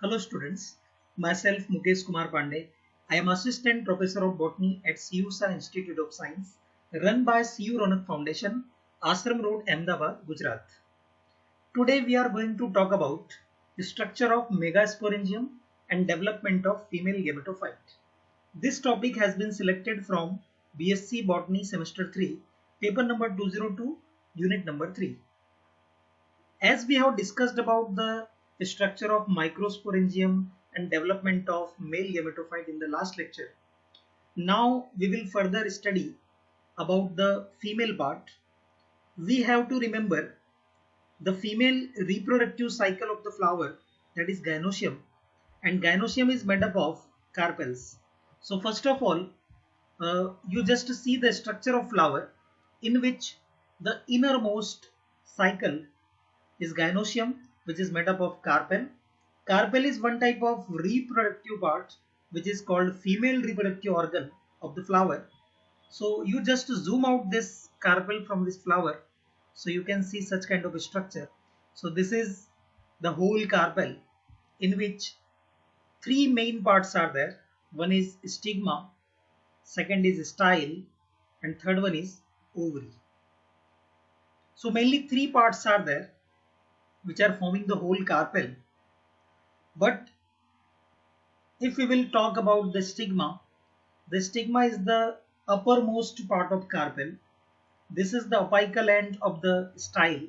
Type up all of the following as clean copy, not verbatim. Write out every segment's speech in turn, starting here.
Hello students, myself Mukesh Kumar Pandey. I am Assistant Professor of Botany at CUSA Institute of Science run by CU Ronak Foundation, Ashram Road, Ahmedabad, Gujarat. Today we are going to talk about the structure of megasporangium and development of female gametophyte. This topic has been selected from BSc Botany Semester 3, paper number 202, unit number 3. As we have discussed about the structure of microsporangium and development of male gametophyte in the last lecture, now we will further study about the female part. We have to remember the female reproductive cycle of the flower, that is gynoecium, and gynoecium is made up of carpels. So first of all, you just see the structure of flower in which the innermost cycle is gynoecium, which is made up of carpel. Carpel is one type of reproductive part which is called female reproductive organ of the flower. So you just zoom out this carpel from this flower, so you can see such kind of a structure. So this is the whole carpel in which three main parts are there. One is stigma, second is style, and third one is ovary. So mainly three parts are there which are forming the whole carpel. But if we will talk about the stigma is the uppermost part of carpel. This is the apical end of the style,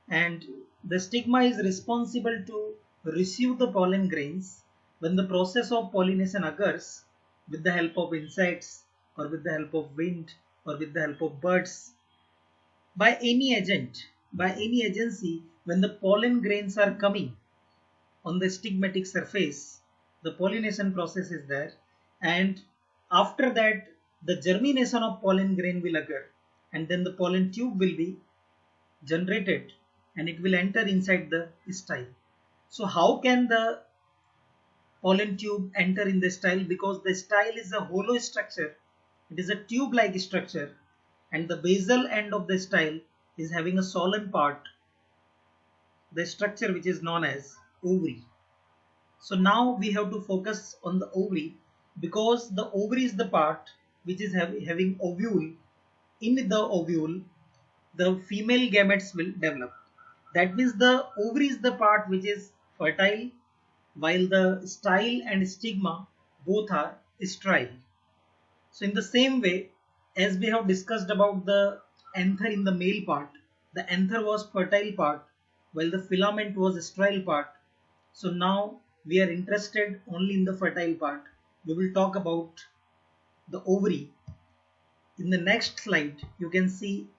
and the stigma is responsible to receive the pollen grains when the process of pollination occurs with the help of insects or with the help of wind or with the help of birds. By any agent, by any agency, when the pollen grains are coming on the stigmatic surface, the pollination process is there, and after that the germination of pollen grain will occur, and then the pollen tube will be generated and it will enter inside the style. So how can the pollen tube enter in the style? Because the style is a hollow structure, it is a tube like structure, and the basal end of the style is having a solemn part, the structure which is known as ovary. So now we have to focus on the ovary, because the ovary is the part which is having ovule. In the ovule, the female gametes will develop. That means the ovary is the part which is fertile, while the style and stigma both are sterile. So in the same way, as we have discussed about the anther in the male part, the anther was fertile part while the filament was sterile part. So now we are interested only in the fertile part. We will talk about the ovary. In the next slide, you can see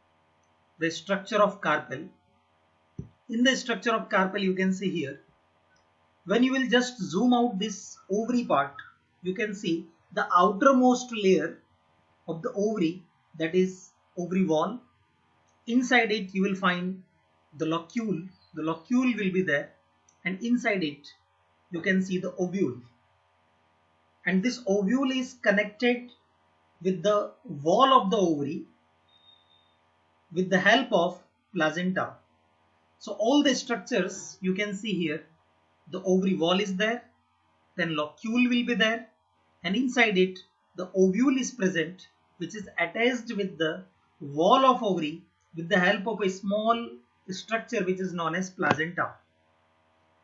the structure of carpel. In the structure of carpel, you can see here, when you will just zoom out this ovary part, you can see the outermost layer of the ovary, that is ovary wall. Inside it you will find the locule. The locule will be there, and inside it you can see the ovule, and this ovule is connected with the wall of the ovary with the help of placenta. So all the structures you can see here, the ovary wall is there, then locule will be there, and inside it the ovule is present, which is attached with the wall of ovary with the help of a small structure which is known as placenta.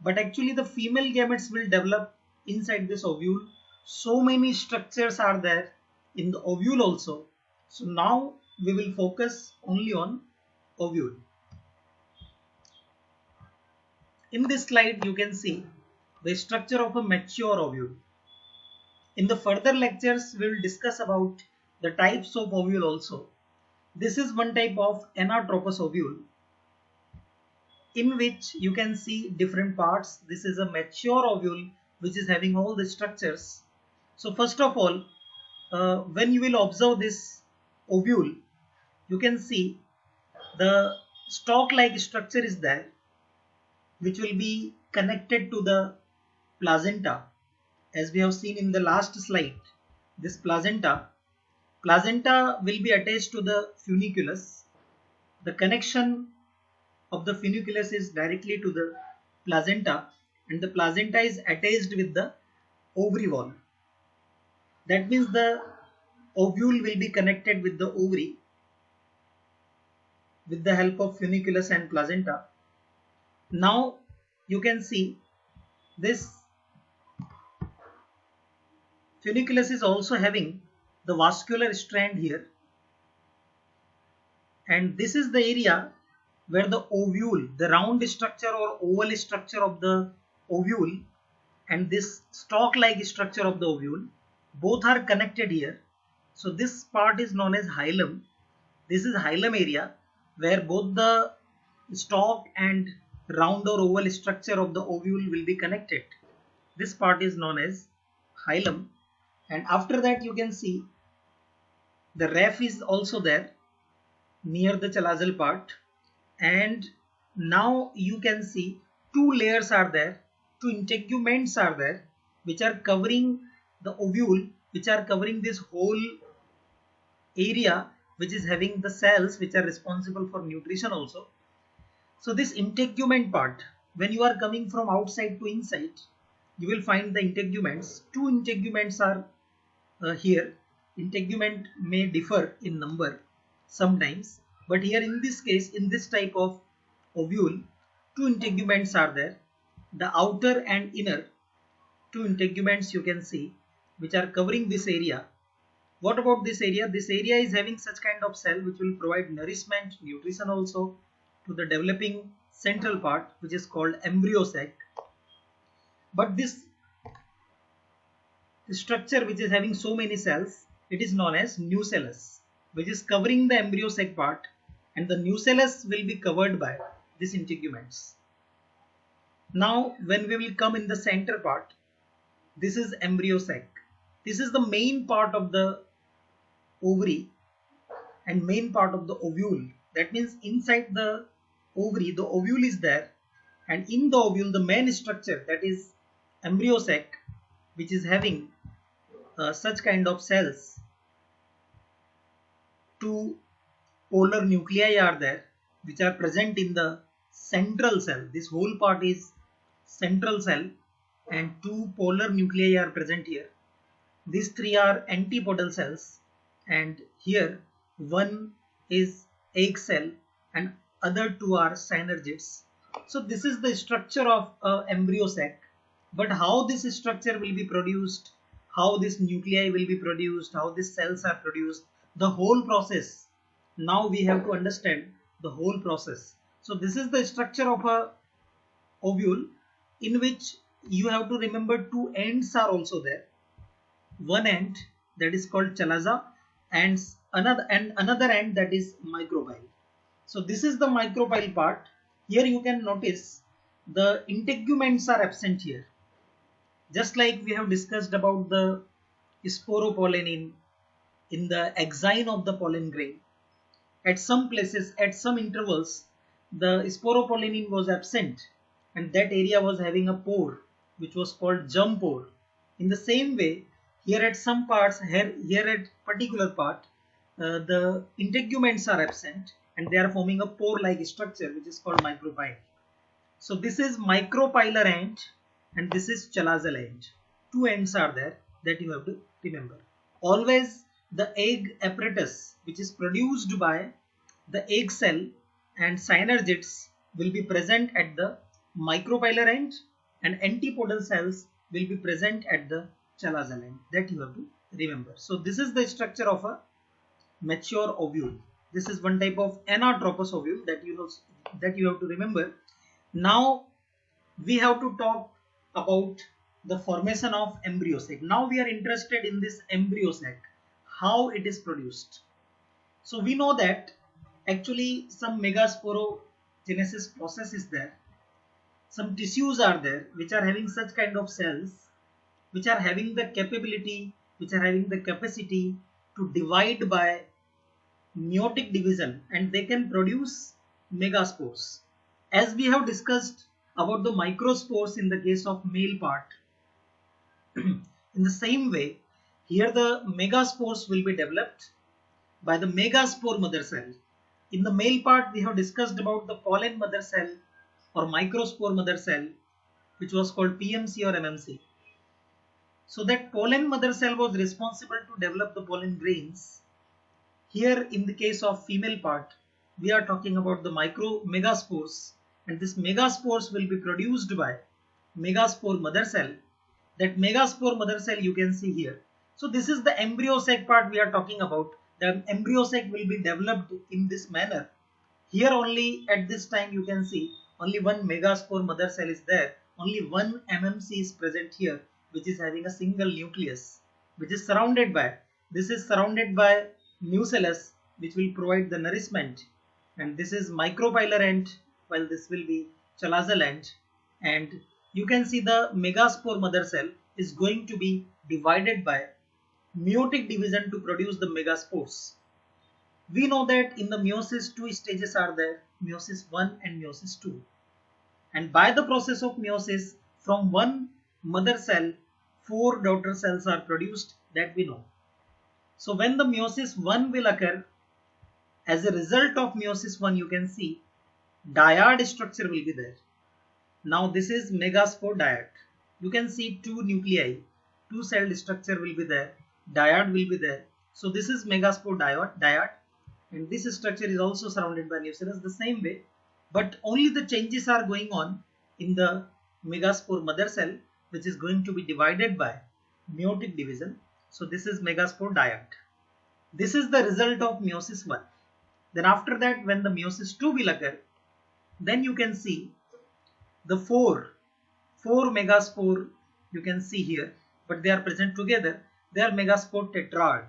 But actually the female gametes will develop inside this ovule. So many structures are there in the ovule also. So now we will focus only on ovule. In this slide you can see the structure of a mature ovule. In the further lectures we will discuss about the types of ovule also. This is one type of anatropous ovule in which you can see different parts. This is a mature ovule which is having all the structures. So first of all, when you will observe this ovule, you can see the stalk like structure is there, which will be connected to the placenta. As we have seen in the last slide, this placenta will be attached to the funiculus. The connection of the funiculus is directly to the placenta, and the placenta is attached with the ovary wall. That means the ovule will be connected with the ovary with the help of funiculus and placenta. Now you can see this funiculus is also having the vascular strand here, and this is the area where the ovule, the round structure or oval structure of the ovule and this stalk-like structure of the ovule, both are connected here. So this part is known as hilum. This is hilum area where both the stalk and round or oval structure of the ovule will be connected. This part is known as hilum. And after that you can see the ref is also there near the chalazal part, and now you can see two layers are there, two integuments are there which are covering the ovule, which are covering this whole area which is having the cells which are responsible for nutrition also. So this integument part, when you are coming from outside to inside, you will find the integuments. Two integuments are here. Integument may differ in number sometimes, but here in this case, in this type of ovule, two integuments are there. The outer and inner two integuments you can see which are covering this area. What about this area? This area is having such kind of cell which will provide nourishment, nutrition also to the developing central part, which is called embryo sac. But this structure which is having so many cells, it is known as nucellus, which is covering the embryo sac part, and the nucellus will be covered by these integuments. Now when we will come in the center part, this is embryo sac. This is the main part of the ovary and main part of the ovule. That means inside the ovary, the ovule is there, and in the ovule, the main structure, that is embryo sac, which is having such kind of cells. Two polar nuclei are there which are present in the central cell. This whole part is central cell, and two polar nuclei are present here. These three are antipodal cells, and here one is egg cell and other two are synergids. So this is the structure of embryo sac. But how this structure will be produced, how this nuclei will be produced, how these cells are produced, the whole process. Now we have to understand the whole process. So this is the structure of a ovule, in which you have to remember two ends are also there. One end, that is called chalaza, and another end, that is micropyle. So this is the micropyle part. Here you can notice the integuments are absent here. Just like we have discussed about the sporopollen in the exine of the pollen grain. At some places, at some intervals, the sporopollen was absent, and that area was having a pore which was called germ pore. In the same way, here at some parts, here at particular part, the integuments are absent and they are forming a pore-like structure which is called micropyle. So this is micropylar end and this is chalazal end. Two ends are there that you have to remember. Always the egg apparatus which is produced by the egg cell and synergids will be present at the micropylar end, and antipodal cells will be present at the chalazal end. That you have to remember. So this is the structure of a mature ovule. This is one type of anatropous ovule that you have to remember. Now we have to talk about the formation of embryo sac. Now we are interested in this embryo sac, how it is produced. So we know that actually some megasporogenesis process is there. Some tissues are there which are having such kind of cells, which are having the capability, which are having the capacity to divide by meiotic division, and they can produce megaspores. As we have discussed about the microspores in the case of male part, in the same way, here the megaspores will be developed by the megaspore mother cell. In the male part, we have discussed about the pollen mother cell or microspore mother cell, which was called PMC or MMC. So that pollen mother cell was responsible to develop the pollen grains. Here in the case of female part, we are talking about the megaspores, and this megaspores will be produced by megaspore mother cell. That megaspore mother cell you can see here. So this is the embryo sac part we are talking about. The embryo sac will be developed in this manner. Here only at this time you can see only one megaspore mother cell is there. Only one MMC is present here, which is having a single nucleus, which is surrounded by, this is surrounded by nucellus, which will provide the nourishment, and this is micropylar end, while this will be chalazal end. And you can see the megaspore mother cell is going to be divided by meiotic division to produce the megaspores. We know that in the meiosis two stages are there, meiosis 1 and meiosis 2. And by the process of meiosis, from one mother cell, 4 daughter cells are produced, that we know. So when the meiosis 1 will occur, as a result of meiosis 1 you can see dyad structure will be there. Now this is megaspore dyad. You can see 2 nuclei, 2 cell structure will be there, dyad will be there. So this is megaspore dyad, and this structure is also surrounded by nucellus the same way, but only the changes are going on in the megaspore mother cell, which is going to be divided by meiotic division. So this is megaspore dyad. This is the result of meiosis 1. Then after that, when the meiosis 2 will occur, then you can see the 4 megaspore you can see here, but they are present together. They are megaspore tetrad.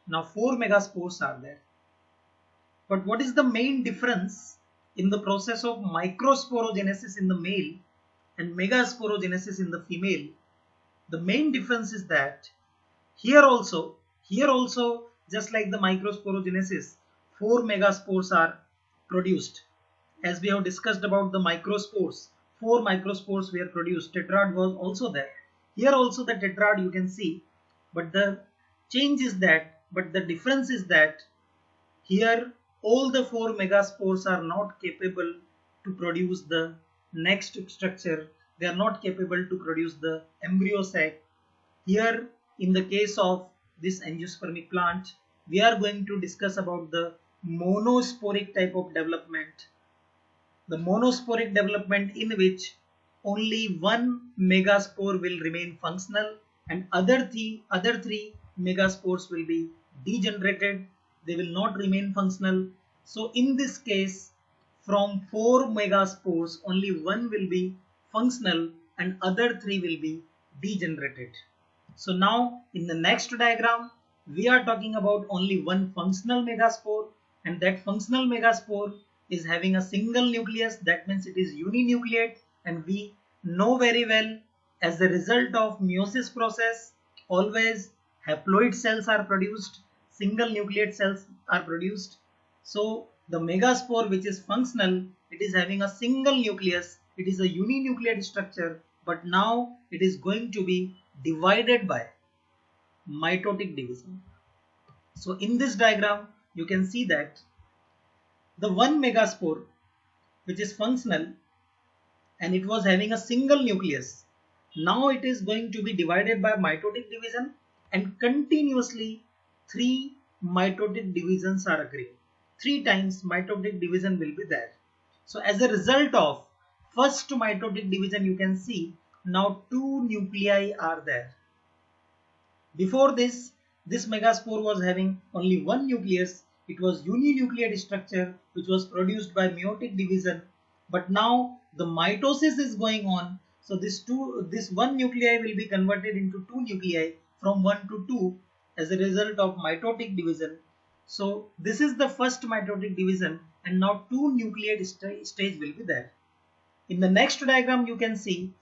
Now 4 megaspores are there. But what is the main difference in the process of microsporogenesis in the male and megasporogenesis in the female? The main difference is that here also just like the microsporogenesis, 4 megaspores are produced. As we have discussed about the microspores, 4 microspores were produced. Tetrad was also there. Here also the tetrad you can see, but the change is that, but the difference is that here all the 4 megaspores are not capable to produce the next structure. They are not capable to produce the embryo sac. Here in the case of this angiospermic plant, we are going to discuss about the monosporic type of development. The monosporic development in which only one megaspore will remain functional and other three megaspores will be degenerated. They will not remain functional. So in this case, from 4 megaspores, only one will be functional and other 3 will be degenerated. So now in the next diagram, we are talking about only one functional megaspore, and that functional megaspore is having a single nucleus. That means it is uninucleate, and we know very well as a result of meiosis process, always haploid cells are produced, single nucleate cells are produced. So the megaspore which is functional, it is having a single nucleus, it is a uninucleate structure, but now it is going to be divided by mitotic division. So in this diagram you can see that the one megaspore which is functional and it was having a single nucleus, now it is going to be divided by mitotic division, and continuously 3 mitotic divisions are occurring. 3 times mitotic division will be there. So as a result of first mitotic division, you can see now 2 nuclei are there. Before this megaspore was having only one nucleus. It was uninucleate structure which was produced by meiotic division, but now the mitosis is going on. So this one nuclei will be converted into 2 nuclei from 1 to 2 as a result of mitotic division. So this is the first mitotic division, and now 2 nucleate stage will be there. In the next diagram you can see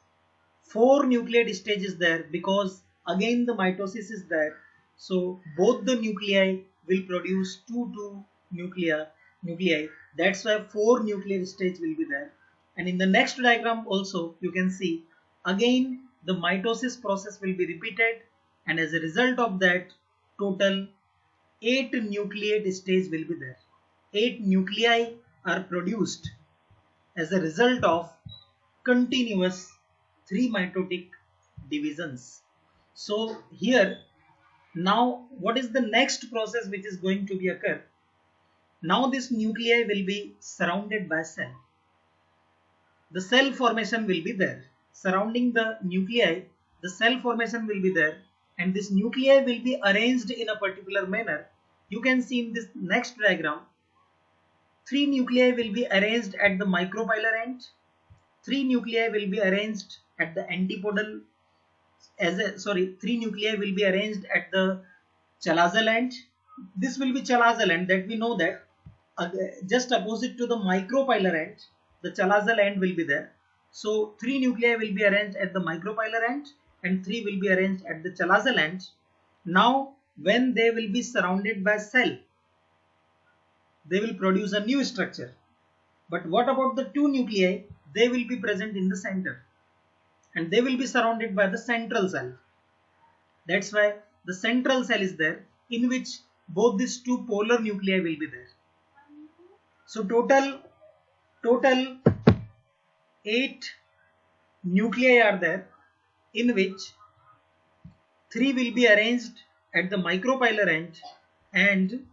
4 nucleate stages there, because again the mitosis is there. So both the nuclei will produce 2 nuclei. That's why 4 nucleate stage will be there. And in the next diagram also you can see again the mitosis process will be repeated, and as a result of that total 8 nucleate stage will be there. 8 nuclei are produced as a result of continuous 3 mitotic divisions. So here, now what is the next process which is going to be occur? Now this nuclei will be surrounded by cell. The cell formation will be there. Surrounding the nuclei, the cell formation will be there, and this nuclei will be arranged in a particular manner. You can see in this next diagram, 3 nuclei will be arranged at the micropilar end, 3 nuclei will be arranged at the antipodal, 3 nuclei will be arranged at the chalazal end. This will be chalazal end, that we know that just opposite to the micropilar end, the chalazal end will be there. So 3 nuclei will be arranged at the micropilar end and 3 will be arranged at the chalazal end. Now when they will be surrounded by cell, they will produce a new structure. But what about the 2 nuclei? They will be present in the center and they will be surrounded by the central cell. That's why the central cell is there, in which both these 2 polar nuclei will be there. So total 8 nuclei are there, in which 3 will be arranged at the micropilar end and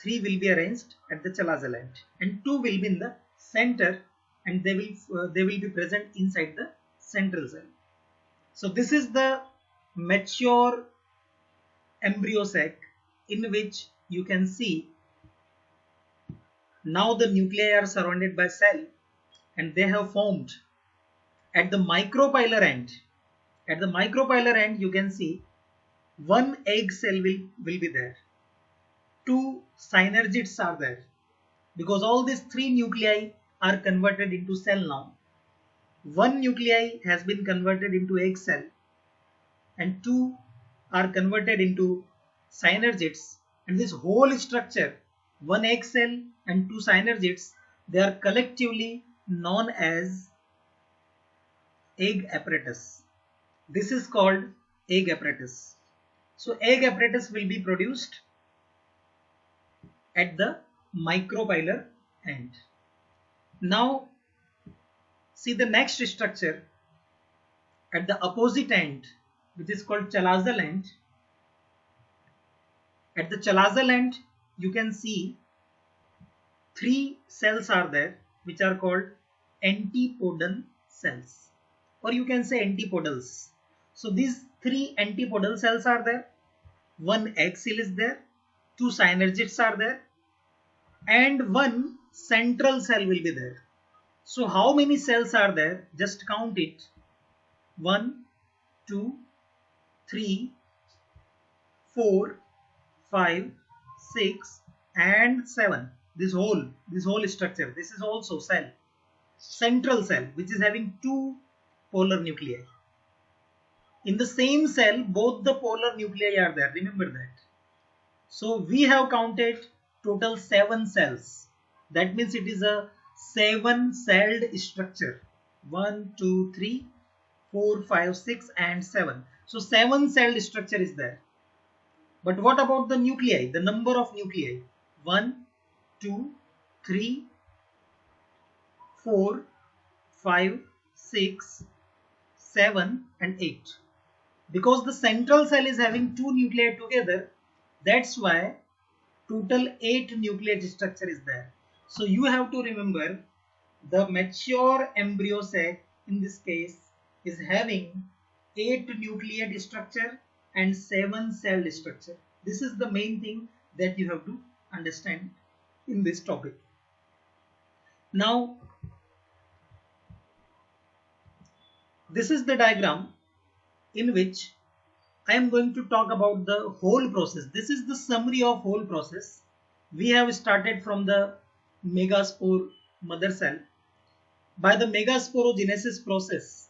3 will be arranged at the chalazal end, and 2 will be in the center and they will be present inside the central cell. So this is the mature embryo sac, in which you can see now the nuclei are surrounded by cell and they have formed at the micropilar end. At the micropilar end, you can see 1 egg cell will be there. 2 synergids are there, because all these 3 nuclei are converted into cell now. 1 nuclei has been converted into egg cell and 2 are converted into synergids, and this whole structure, 1 egg cell and 2 synergids, they are collectively known as egg apparatus. This is called egg apparatus. So egg apparatus will be produced at the micropilar end. Now see the next structure at the opposite end, which is called chalazal end. At the chalazal end, you can see 3 cells are there, which are called antipodal cells, or you can say antipodals. So these 3 antipodal cells are there, 1 egg cell is there, 2 synergids are there, and 1 central cell will be there. So how many cells are there? Just count it. 1, 2, 3, 4, 5, 6 and 7. This whole structure, this is also cell. Central cell, which is having 2 polar nuclei. In the same cell, both the polar nuclei are there. Remember that. So we have counted total 7 cells. That means it is a 7-celled structure. 1, 2, 3, 4, 5, 6 and 7. So 7-celled structure is there. But what about the nuclei? The number of nuclei? 1, 2, 3, 4, 5, 6, 7 and 8. Because the central cell is having 2 nuclei together, that's why total 8 nucleate structure is there. So you have to remember the mature embryo sac in this case is having 8 nucleate structure and 7 cell structure. This is the main thing that you have to understand in this topic. Now this is the diagram in which I am going to talk about the whole process. This is the summary of whole process. We have started from the megaspore mother cell. By the megasporogenesis process,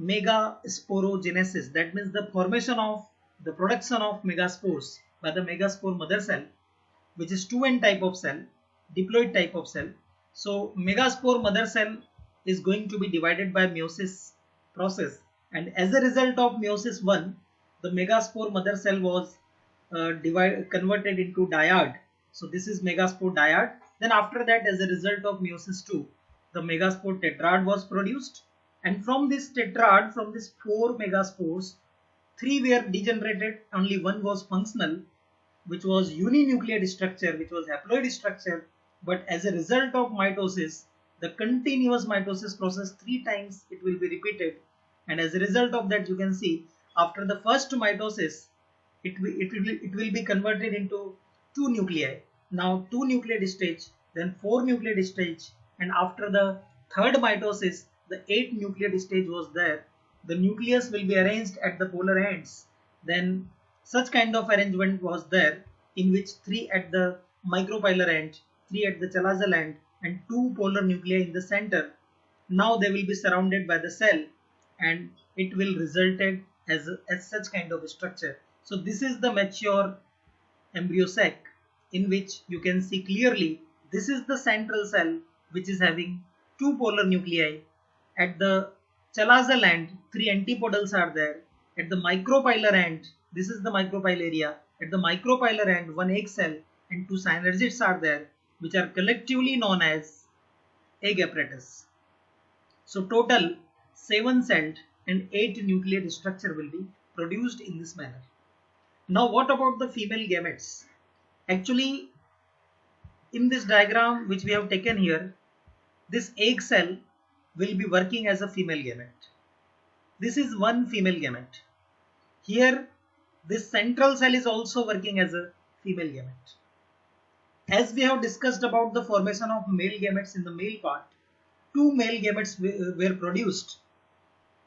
megasporogenesis, that means the formation of the production of megaspores by the megaspore mother cell, which is 2n type of cell, diploid type of cell. So megaspore mother cell is going to be divided by meiosis process, and as a result of meiosis 1, the megaspore mother cell was converted into dyad. So this is megaspore dyad. Then after that, as a result of meiosis 2, the megaspore tetrad was produced, And from this tetrad, from these 4 megaspores, 3 were degenerated, only one was functional, which was uninucleate structure, which was haploid structure. But as a result of mitosis, the continuous mitosis process 3 times it will be repeated, and as a result of that, you can see after the first mitosis, it will be converted into 2 nuclei. Now 2 nucleate stage, then 4 nucleate stage, and after the third mitosis, the 8 nucleate stage was there. The nucleus will be arranged at the polar ends. Then such kind of arrangement was there, in which 3 at the micropylar end, 3 at the chalazal end, and 2 polar nuclei in the center. Now they will be surrounded by the cell, and it will resulted as such kind of structure. So this is the mature embryo sac, in which you can see clearly this is the central cell, which is having 2 polar nuclei. At the chalazal end, 3 antipodals are there. At the micropylar end, this is the micropyle area. At the micropylar end, 1 egg cell and 2 synergids are there, which are collectively known as egg apparatus. So total 7 celled and 8 nucleate structure will be produced in this manner. Now what about the female gametes? Actually, in this diagram which we have taken here, this egg cell will be working as a female gamete. This is one female gamete. Here, this central cell is also working as a female gamete. As we have discussed about the formation of male gametes in the male part, 2 male gametes were produced.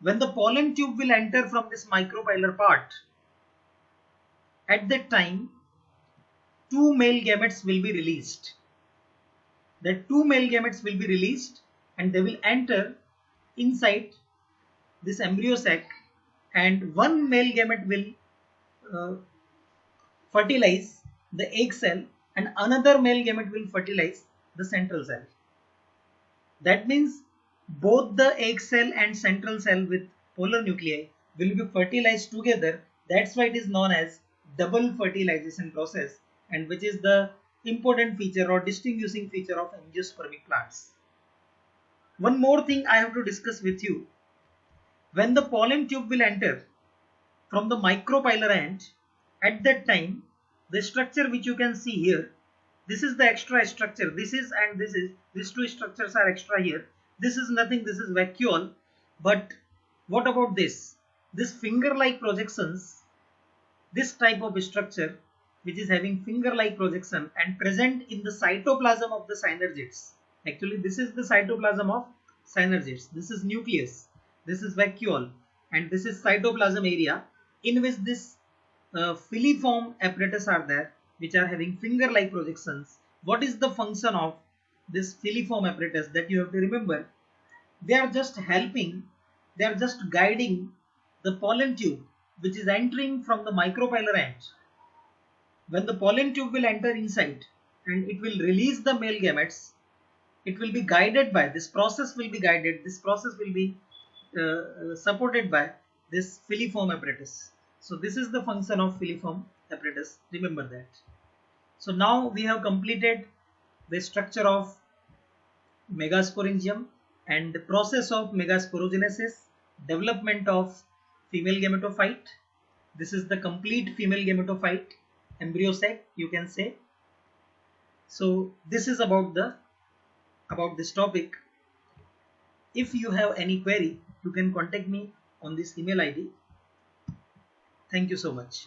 When the pollen tube will enter from this micropylar part, at that time, 2 male gametes will be released. The 2 male gametes will be released and they will enter inside this embryo sac, and 1 male gamete will fertilize the egg cell and another male gamete will fertilize the central cell. That means both the egg cell and central cell with polar nuclei will be fertilized together. That's why it is known as double fertilization process, and which is the important feature or distinguishing feature of angiospermic plants. One more thing I have to discuss with you. When the pollen tube will enter from the micropylar end, at that time the structure which you can see here, this is the extra structure, this is and this is, these 2 structures are extra here. This is nothing, this is vacuole. But what about this? This finger-like projections, this type of structure which is having finger-like projection and present in the cytoplasm of the synergids. Actually, this is the cytoplasm of synergids. This is nucleus, this is vacuole, and this is cytoplasm area, in which this filiform apparatus are there, which are having finger-like projections. What is the function of this filiform apparatus? That you have to remember. They are just helping, they are just guiding the pollen tube which is entering from the micropylar end. When the pollen tube will enter inside and it will release the male gametes, it will be guided by, this process will be guided, this process will be supported by this filiform apparatus. So this is the function of filiform apparatus, remember that. So now we have completed the structure of megasporangium and the process of megasporogenesis, development of female gametophyte. This is the complete female gametophyte, embryo sac, you can say. So this is about this topic. If you have any query, you can contact me on this email ID. Thank you so much.